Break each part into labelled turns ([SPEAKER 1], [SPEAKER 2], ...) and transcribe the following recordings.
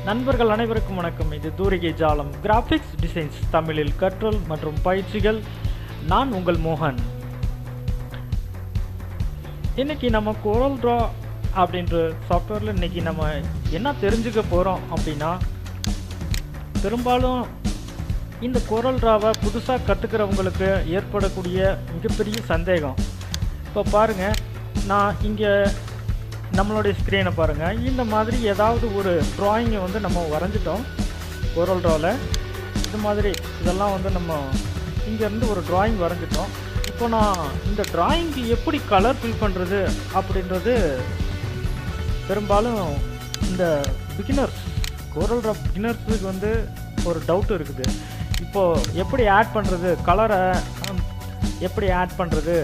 [SPEAKER 1] நண்பர்கள் அனைவருக்கும் வணக்கம். இது தூரிகை ஜாலம் கிராஃபிக்ஸ் டிசைன்ஸ் தமிழில் கற்றல் மற்றும் பயிற்சிகள். நான் உங்கள் மோகன். இன்னைக்கு நம்ம கோரல் ட்ரா அப்படின்ற சாஃப்ட்வேரில் இன்னைக்கு நம்ம என்ன தெரிஞ்சுக்க போகிறோம் அப்படின்னா, பெரும்பாலும் இந்த கோரல் ட்ராவை புதுசாக கற்றுக்கிறவங்களுக்கு ஏற்படக்கூடிய மிகப்பெரிய சந்தேகம். இப்போ பாருங்கள், நான் இங்கே நம்மளுடைய ஸ்க்ரீனை பாருங்கள். இந்த மாதிரி ஏதாவது ஒரு ட்ராயிங்கை வந்து நம்ம வரைஞ்சிட்டோம் கோரல் ட்ராவில். இது மாதிரி இதெல்லாம் வந்து நம்ம இங்கேருந்து ஒரு ட்ராயிங் வரைஞ்சிட்டோம். இப்போ நான் இந்த ட்ராயிங்க்கு எப்படி கலர் ஃபில் பண்ணுறது அப்படின்றது பெரும்பாலும் இந்த பிகினர்ஸ், கோரல் ட்ரா பிகினர்ஸுக்கு வந்து ஒரு டவுட் இருக்குது. இப்போது எப்படி ஆட் பண்ணுறது, கலரை எப்படி ஆட் பண்ணுறது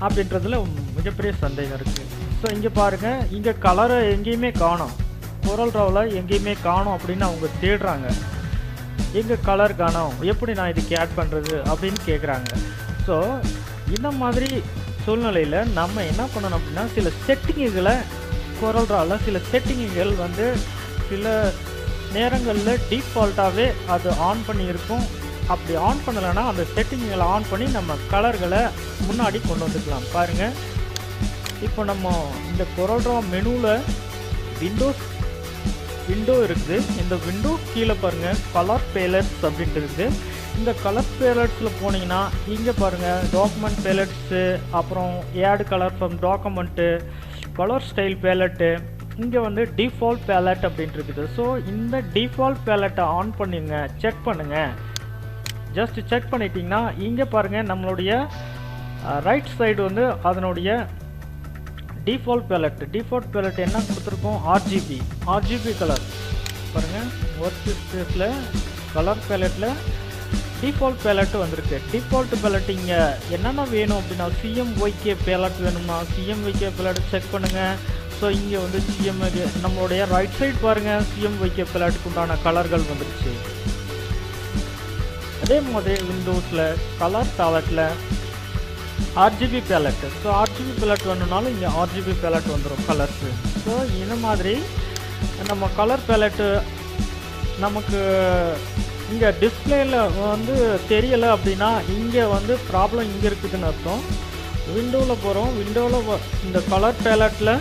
[SPEAKER 1] அப்படின்றதுல மிகப்பெரிய சந்தேகம் இருக்குது. ஸோ இங்கே பாருங்கள், இங்கே கலரை எங்கேயுமே காணோம், கோரல் ட்ராவில் எங்கேயுமே காணோம் அப்படின்னு அவங்க தேடுறாங்க. எங்கே கலர் காணோம், எப்படி நான் இதுக்கு ஆட் பண்ணுறது அப்படின்னு கேட்குறாங்க. ஸோ இந்த மாதிரி சூழ்நிலையில் நம்ம என்ன பண்ணணும் அப்படின்னா, சில செட்டிங்குகளை கோரல் ட்ராவில் சில செட்டிங்குகள் வந்து சில நேரங்களில் டிஃபால்ட்டாகவே அது ஆன் பண்ணியிருக்கும். அப்படி ஆன் பண்ணலைன்னா அந்த செட்டிங்களை ஆன் பண்ணி நம்ம கலர்களை முன்னாடி கொண்டு வந்துக்கலாம். பாருங்கள், இப்போ நம்ம இந்த கோரல் ட்ரா மெனுவில் விண்டோ இருக்குது. இந்த விண்டோ கீழே பாருங்கள் கலர் பேலட்ஸ் அப்படின்ட்டு இருக்குது. இந்த கலர் பேலட்ஸில் போனீங்கன்னா இங்கே பாருங்கள் டாக்குமெண்ட் பேலட்ஸு, அப்புறம் add colour from document, colour style palette, இங்கே வந்து டிஃபால்ட் பேலட் அப்படின்ட்டு இருக்குது. ஸோ இந்த டிஃபால்ட் பேலட்டை ஆன் பண்ணுங்க, செக் பண்ணுங்கள். ஜஸ்ட் செக் பண்ணிட்டீங்கன்னா இங்கே பாருங்கள் நம்மளுடைய ரைட் சைடு வந்து அதனுடைய டிஃபால்ட் பேலட் என்ன கொடுத்துருக்கோம், ஆர்ஜிபி கலர். பாருங்கள், ஒர்க் ஸ்பேஸில் கலர் பேலட்டில் டிஃபால்ட் பேலட் வந்திருக்கு. டிஃபால்ட் பேலட் இங்கே என்னென்ன வேணும் அப்படின்னா, சிஎம்ஒய்கே பேலட் வேணும்னா சிஎம்ஒய்கே பேலட் செக் பண்ணுங்கள். ஸோ இங்கே வந்து நம்மளுடைய ரைட் சைடு பாருங்கள் சிஎம்ஒய்கே பேலட்டுக்கு உண்டான கலர்கள் வந்துடுச்சு. அதே மாதிரி விண்டோஸில் கலர் பேலட்டில் RGB palette. So RGB palette வேணும்னாலும் இங்கே ஆர்ஜிபி பேலட் வந்துடும் கலர்ஸு. ஸோ இந்த மாதிரி நம்ம கலர் பேலட்டு நமக்கு இங்கே டிஸ்பிளேயில் வந்து தெரியலை அப்படின்னா இங்கே வந்து ப்ராப்ளம் இங்கே இருக்குதுன்னு அர்த்தம். விண்டோவில் போகிறோம், விண்டோவில் இந்த கலர் பேலட்டில்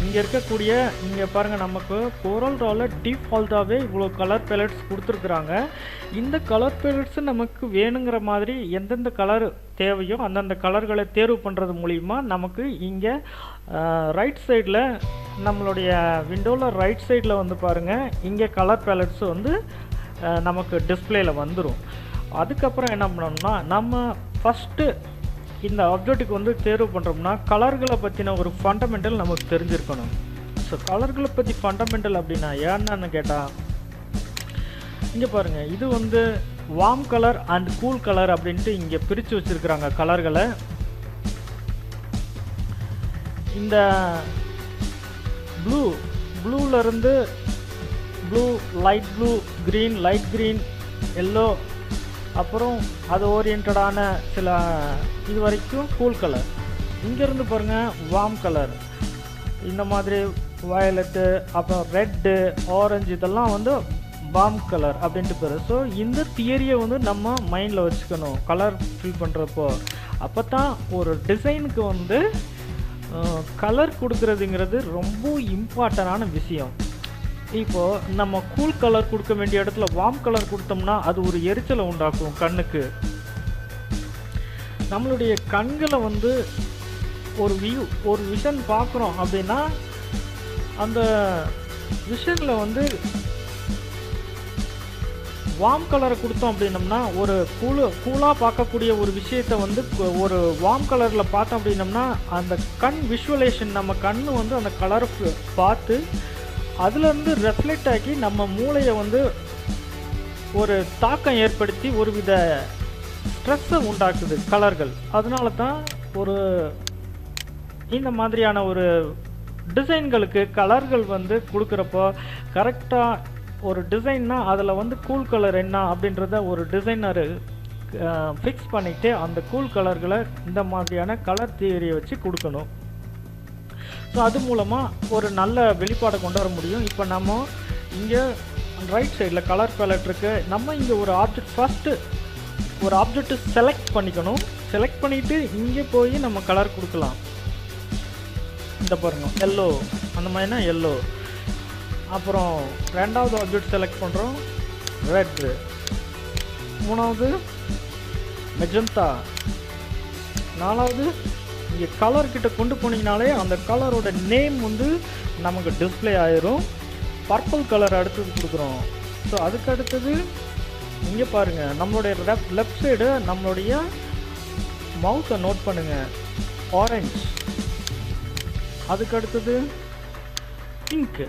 [SPEAKER 1] இங்கே இருக்கக்கூடிய இங்கே பாருங்கள், நமக்கு கோரல் ட்ராவில் டிஃபால்ட்டாகவே இவ்வளோ கலர் பேலட்ஸ் கொடுத்துருக்குறாங்க. இந்த கலர் பேலட்ஸு நமக்கு வேணுங்கிற மாதிரி எந்தெந்த கலர் தேவையோ அந்தந்த கலர்களை தேர்வு பண்ணுறது மூலிமா நமக்கு இங்கே ரைட் சைடில் நம்மளுடைய விண்டோவில் ரைட் சைடில் வந்து பாருங்கள் இங்கே கலர் பேலட்ஸு வந்து நமக்கு டிஸ்பிளேயில் வந்துடும். அதுக்கப்புறம் என்ன பண்ணணும்னா, நம்ம ஃபஸ்ட்டு இந்த ஆப்ஜெக்ட்டுக்கு வந்து தேர்வு பண்ணுறோம்னா கலர்களை பற்றின ஒரு ஃபண்டமெண்டல் நமக்கு தெரிஞ்சிருக்கணும். ஸோ கலர்களை பற்றி ஃபண்டமெண்டல் அப்படின்னா என்னன்னு கேட்டால், இங்கே பாருங்கள், இது வந்து warm colour and cool colour அப்படின்ட்டு இங்கே பிரித்து வச்சுருக்குறாங்க கலர்களை. இந்த ப்ளூலேருந்து blue, light blue, green, light green, yellow, அப்புறம் அது ஓரியன்டான சில இது வரைக்கும் கூல் கலர். இங்கேருந்து பாருங்கள் வார்ம் கலர், இந்த மாதிரி வயலட்டு, அப்புறம் ரெட்டு, ஆரஞ்சு, இதெல்லாம் வந்து வார்ம் கலர் அப்படின்ட்டு பேர். ஸோ இந்த தியரியை வந்து நம்ம மைண்டில் வச்சுக்கணும் கலர் ஃபில் பண்ணுறப்போ. அப்போ தான் ஒரு டிசைனுக்கு வந்து கலர் கொடுக்குறதுங்கிறது ரொம்ப இம்பார்ட்டண்டான விஷயம். இப்போது நம்ம கூல் கலர் கொடுக்க வேண்டிய இடத்துல வார்ம் கலர் கொடுத்தோம்னா அது ஒரு எரிச்சலை உண்டாக்கும் கண்ணுக்கு. நம்மளுடைய கண்களை வந்து ஒரு விஷன் பார்க்குறோம் அப்படின்னா அந்த விஷனில் வந்து வார்ம் கலரை கொடுத்தோம் அப்படின்னம்னா, ஒரு கூலாக பார்க்கக்கூடிய ஒரு விஷயத்தை வந்து ஒரு வார்ம் கலரில் பார்த்தோம் அப்படின்னம்னா அந்த கண் விஷுவலேஷன், நம்ம கண் வந்து அந்த கலரை பார்த்து அதுலேருந்து ரெஃப்ளெக்ட் ஆகி நம்ம மூளையை வந்து ஒரு தாக்கம் ஏற்படுத்தி ஒரு வித ஸ்ட்ரெஸ்ஸை உண்டாக்குது கலர்கள். அதனால தான் ஒரு இந்த மாதிரியான ஒரு டிசைன்களுக்கு கலர்கள் வந்து கொடுக்குறப்போ கரெக்டாக ஒரு டிசைன்னா அதில் வந்து கூல் கலர் என்ன அப்படின்றத ஒரு டிசைனர் ஃபிக்ஸ் பண்ணிவிட்டு அந்த கூல் கலர்களை இந்த மாதிரியான கலர் தியரியை வச்சு கொடுக்கணும். ஸோ அது மூலமாக ஒரு நல்ல வெளிப்பாடை கொண்டு வர முடியும். இப்போ நம்ம இங்கே ரைட் சைடில் கலர் பேலட் இருக்குது. நம்ம இங்கே ஒரு ஆப்ஜெக்ட் ஃபஸ்ட்டு ஒரு ஆப்ஜெக்ட்டு செலக்ட் பண்ணிக்கணும். செலக்ட் பண்ணிவிட்டு இங்கே போய் நம்ம கலர் கொடுக்கலாம். இந்த பாருங்க எல்லோ, அந்த மாதிரினா எல்லோ. அப்புறம் ரெண்டாவது ஆப்ஜெக்ட் செலக்ட் பண்ணுறோம், ரெட்டு. மூணாவது மெஜந்தா. நாலாவது இங்கே கலர்கிட்ட கொண்டு போனீங்கனாலே அந்த கலரோட நேம் வந்து நமக்கு டிஸ்பிளே ஆயிரும். பர்பிள் கலர் அடுத்தது கொடுக்குறோம். ஸோ அதுக்கு அடுத்தது இங்கே பாருங்கள், நம்மளுடைய லெஃப்ட் சைடு நம்மளுடைய மவுஸை நோட் பண்ணுங்கள், ஆரஞ்சு. அதுக்கு அடுத்தது பிங்க்கு.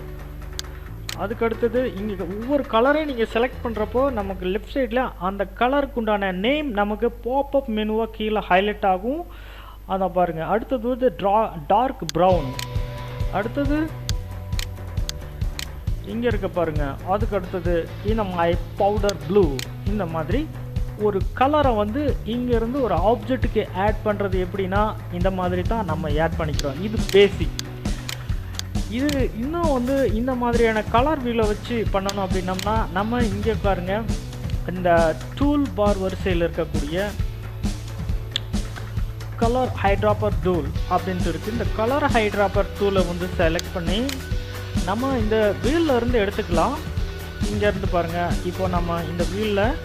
[SPEAKER 1] அதுக்கு அடுத்தது இங்கே ஒவ்வொரு கலரையும் நீங்கள் செலக்ட் பண்ணுறப்போ நமக்கு லெஃப்ட் சைடில் அந்த கலருக்கு உண்டான நேம் நமக்கு பாப்அப் மெனுவாக கீழே ஹைலைட் ஆகும். அதை பாருங்கள். அடுத்தது வந்து டார்க் ப்ரௌன். அடுத்தது இங்கே இருக்க பாருங்கள். அதுக்கு அடுத்தது இந்த மாதிரி பவுடர் ப்ளூ. இந்த மாதிரி ஒரு கலரை வந்து இங்கேருந்து ஒரு ஆப்ஜெக்ட்டுக்கு ஆட் பண்ணுறது எப்படின்னா இந்த மாதிரி தான் நம்ம ஆட் பண்ணிக்கிறோம். இது பேசிக். இது இன்னும் வந்து இந்த மாதிரியான கலர் வீலை வச்சு பண்ணணும் அப்படின்னம்னா நம்ம இங்கே பாருங்க, இந்த டூல் பார் வரிசையில் இருக்கக்கூடிய கலர் ஹைட்ராப்பர் டூல் அப்படின்ட்டு இருக்குது. இந்த கலர் ஹைட்ராப்பர் டூலை வந்து செலக்ட் பண்ணி நம்ம இந்த வீலில் இருந்து எடுத்துக்கலாம். இங்கேருந்து பாருங்கள், இப்போ நம்ம இந்த வீலில்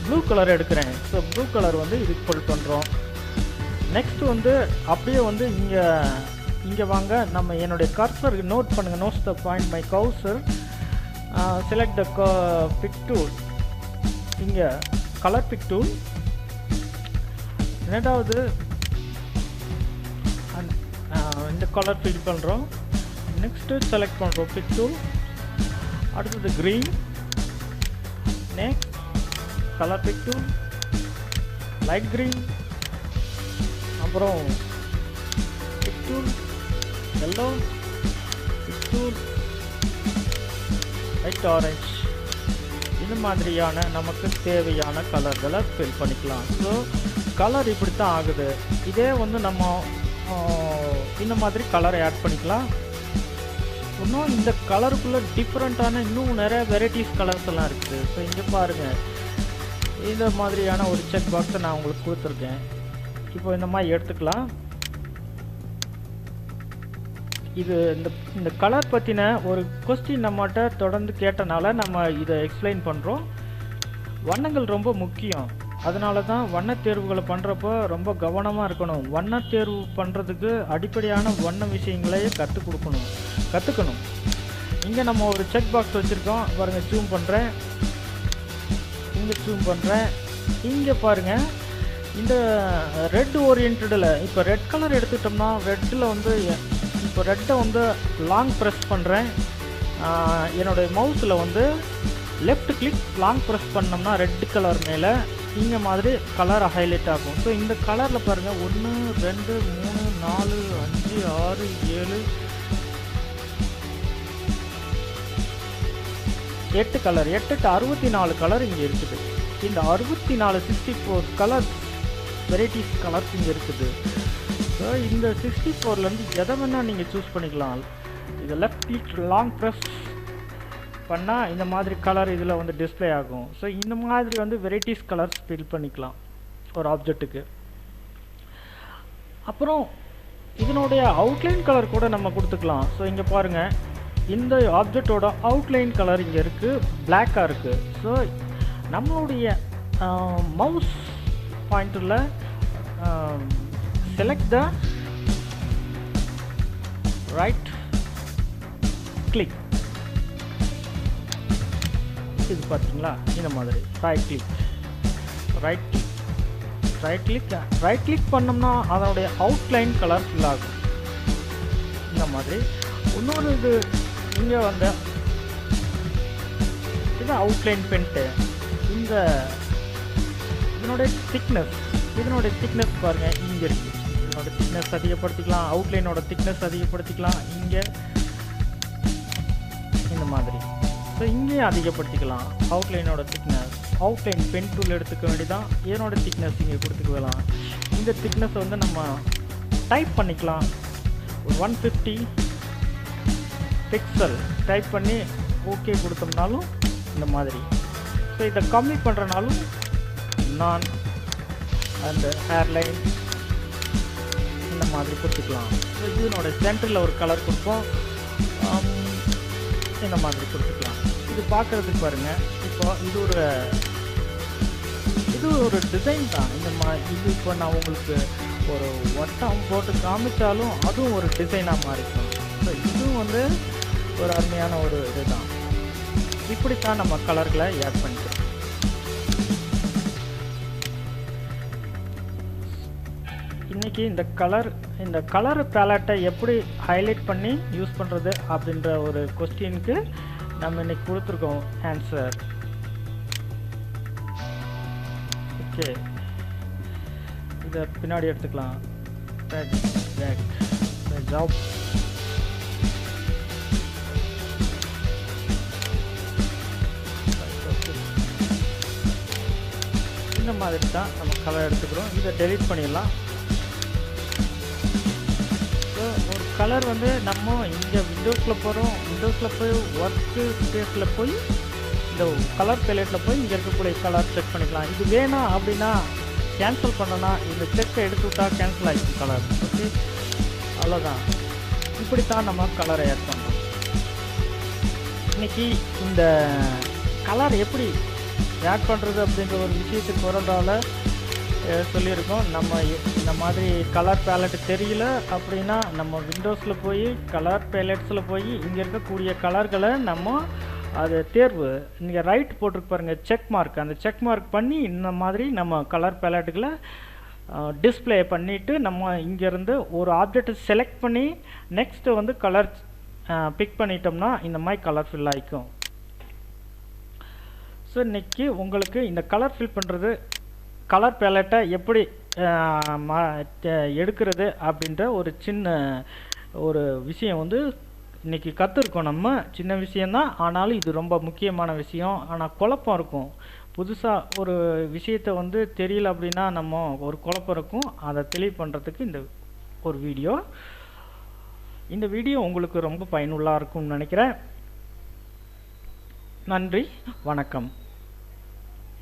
[SPEAKER 1] ப்ளூ கலர் எடுக்கிறேன். ஸோ ப்ளூ கலர் வந்து இதுக்கு போல் பண்ணுறோம். நெக்ஸ்ட் வந்து அப்படியே வந்து இங்கே வாங்க, நம்ம என்னுடைய கர்சர் நோட் பண்ணுங்கள். Notes the point my cursor. Select the pick tool. இங்கே கலர் பிக் டூல். ரெண்டாவது இந்த கலர் ஃபில் பண்ணுறோம். நெக்ஸ்ட்டு செலக்ட் பண்ணுறோம் பிக் டூல். அடுத்தது green. Next colour pick tool, light green. அப்புறம் pick tool, yellow, pick tool, light orange. இந்த மாதிரியான நமக்கு தேவையான கலர்களை ஃபில் பண்ணிக்கலாம். ஸோ கலர் இப்படி தான் ஆகுது. இதே வந்து நம்ம இந்த மாதிரி கலரை ஆட் பண்ணிக்கலாம். இன்னும் இந்த கலருக்குள்ளே டிஃப்ரெண்ட்டான இன்னும் நிறைய வெரைட்டிஸ் கலர்ஸ் எல்லாம் இருக்குது. ஸோ இங்கே பாருங்கள், இந்த மாதிரியான ஒரு செக் பாக்ஸை நான் உங்களுக்கு கொடுத்துருக்கேன். இப்போ இந்த மாதிரி எடுத்துக்கலாம். இது இந்த கலர் பற்றின ஒரு கொஸ்டின் நம்மகிட்ட தொடர்ந்து கேட்டனால நம்ம இதை எக்ஸ்பிளைன் பண்ணுறோம். வண்ணங்கள் ரொம்ப முக்கியம். அதனால தான் வண்ண தேர்வுகளை பண்ணுறப்போ ரொம்ப கவனமாக இருக்கணும். வண்ண தேர்வு பண்ணுறதுக்கு அடிப்படையான வண்ண விஷயங்களே கற்றுக்கணும். இங்கே நம்ம ஒரு செக் பாக்ஸ் வச்சுருக்கோம் பாருங்கள். ஜூம் பண்ணுறேன், இங்கே ஜூம் பண்ணுறேன். இங்கே பாருங்கள், இந்த ரெட் ஓரியன்டில் இப்போ ரெட் கலர் எடுத்துட்டோம்னா ரெட்டில் வந்து இப்போ ரெட்டை வந்து லாங் ப்ரெஸ் பண்ணுறேன். என்னுடைய மவுஸில் வந்து லெஃப்ட் கிளிக் லாங் ப்ரெஸ் பண்ணோம்னா ரெட் கலர் மேலே இங்கே மாதிரி கலர் ஹைலைட் ஆகும். ஸோ இந்த கலரில் பாருங்கள், 1 2 3 4 5 6 7 8 கலர், 8 64 கலர் இங்கே இருக்குது. இந்த 64 64 கலர்ஸ் வெரைட்டிஸ் கலர்ஸ் இங்கே இருக்குது. ஸோ இந்த 64லேருந்து எதை வேணால் நீங்கள் சூஸ் பண்ணிக்கலாம். இது லெஃப்ட் கிளிக் லாங் ப்ரெஸ் பண்ணால் இந்த மாதிரி கலர் இதில் வந்து டிஸ்பிளே ஆகும். ஸோ இந்த மாதிரி வந்து வெரைட்டிஸ் கலர்ஸ் ஃபில் பண்ணிக்கலாம் ஒரு ஆப்ஜெக்ட்டுக்கு. அப்புறம் இதனுடைய அவுட்லைன் கலர் கூட நம்ம கொடுத்துக்கலாம். ஸோ இங்கே பாருங்கள், இந்த ஆப்ஜெக்டோட அவுட்லைன் கலர் இங்கே இருக்குது, பிளாக்காக இருக்குது. ஸோ நம்மளுடைய மவுஸ் பாயிண்டரில் செலக்ட் த ரைட் கிளிக். இது பார்த்தீங்களா, இந்த மாதிரி ரைட் கிளிக் பண்ணோம்னா அதனுடைய அவுட்லைன் கலர் ஃபில் ஆகும். இந்த மாதிரி இன்னொரு இது இங்கே வந்து இது அவுட்லைன் பெயிண்ட்டு. இதனுடைய திக்னஸ் பாருங்கள், இங்கே இருக்குது. இதனோட திக்னஸ் அதிகப்படுத்திக்கலாம், அவுட்லைனோட திக்னஸ் அதிகப்படுத்திக்கலாம். இங்கே இந்த மாதிரி. ஸோ இங்கேயும் அதிகப்படுத்திக்கலாம் அவுட்லைனோட திக்னஸ். அவுட்லைன் பென் டூல் எடுத்துக்க வேண்டியதான். இதனோட திக்னஸ் இங்கே கொடுத்துக்கலாம். இந்த திக்னஸ் வந்து நம்ம டைப் பண்ணிக்கலாம். 150 பிக்சல் டைப் பண்ணி ஓகே கொடுத்தோம்னாலும் இந்த மாதிரி. ஸோ இதை கம்மி பண்ணுறனாலும் நான் அந்த ஹேர்லைன் இந்த மாதிரி கொடுத்துக்கலாம். ஸோ இதனோட சென்டரில் ஒரு கலர் கொடுப்போம், இந்த மாதிரி கொடுத்துக்கலாம். இது பார்க்குறதுக்கு பாருங்கள், இப்போ இது ஒரு டிசைன் தான். இது இப்போ நான் உங்களுக்கு ஒரு வட்டம் போட்டு காமிச்சாலும் அதுவும் ஒரு டிசைனாக மாறிக்கும். ஸோ இதுவும் வந்து ஒரு அருமையான ஒரு இதுதான். இப்படித்தான் நம்ம கலர்களை ஆட் பண்ணிக்கிறோம். இன்றைக்கி இந்த கலர் பேலட்டை எப்படி ஹைலைட் பண்ணி யூஸ் பண்ணுறது அப்படின்ற ஒரு கொஸ்டினுக்கு நம்ம இன்னைக்கு கொடுத்துருக்கோம் ஆன்சர். ஓகே, இதை பின்னாடி எடுத்துக்கலாம். ஜாப் இந்த மாதிரி தான் நம்ம கலர் எடுத்துக்கிறோம். இதை டெலீட் பண்ணிடலாம். ஸோ ஒரு கலர் வந்து நம்ம இங்கே விண்டோஸில் போகிறோம், விண்டோஸில் போய் ஒர்க்கு ஸ்பேஸில் போய் இந்த கலர் பேலட்டில் போய் இங்கே இருக்கக்கூடிய கலர் செக் பண்ணிக்கலாம். இது வேணாம் அப்படின்னா கேன்சல் பண்ணனா இந்த செக்கை எடுத்து விட்டால் கேன்சல் ஆகிடும் கலர். ஓகே, அவ்வளோதான். இப்படித்தான் நம்ம கலரை ஆட் பண்ணோம். இன்றைக்கி இந்த கலர் எப்படி ஆட் பண்ணுறது அப்படின்ற ஒரு விஷயத்துக்கு போகிறதால சொல்லியிருக்கோம். நம்ம இந்த மாதிரி கலர் பேலட் தெரியல அப்படின்னா நம்ம விண்டோஸில் போய் கலர் பேலட்ஸில் போய் இங்கே இருக்கக்கூடிய கலர்களை நம்ம அது தேர்வு இங்கே ரைட் போட்டிருக்கு பாருங்கள், செக் மார்க். அந்த செக் மார்க் பண்ணி இந்த மாதிரி நம்ம கலர் பேலட்டுகளை டிஸ்பிளே பண்ணிவிட்டு நம்ம இங்கேருந்து ஒரு ஆப்ஜெக்டை செலக்ட் பண்ணி நெக்ஸ்ட்டு வந்து கலர் பிக் பண்ணிட்டோம்னா இந்த மாதிரி கலர் ஃபில் ஆகிக்கும். ஸோ இன்றைக்கி உங்களுக்கு இந்த கலர் ஃபில் பண்ணுறது, கலர் பேலட்டை எப்படி எடுக்கிறது அப்படின்ற ஒரு சின்ன ஒரு விஷயம் வந்து இன்றைக்கி கற்றுருக்கோம். நம்ம சின்ன விஷயந்தான், ஆனாலும் இது ரொம்ப முக்கியமான விஷயம். ஆனால் குழப்பம் இருக்கும். புதுசாக ஒரு விஷயத்தை வந்து தெரியல அப்படின்னா நம்ம ஒரு குழப்பம் இருக்கும். அதை தெளிவு பண்ணுறதுக்கு இந்த ஒரு வீடியோ. இந்த வீடியோ உங்களுக்கு ரொம்ப பயனுள்ளதாக இருக்கும்னு நினைக்கிறேன். நன்றி, வணக்கம்.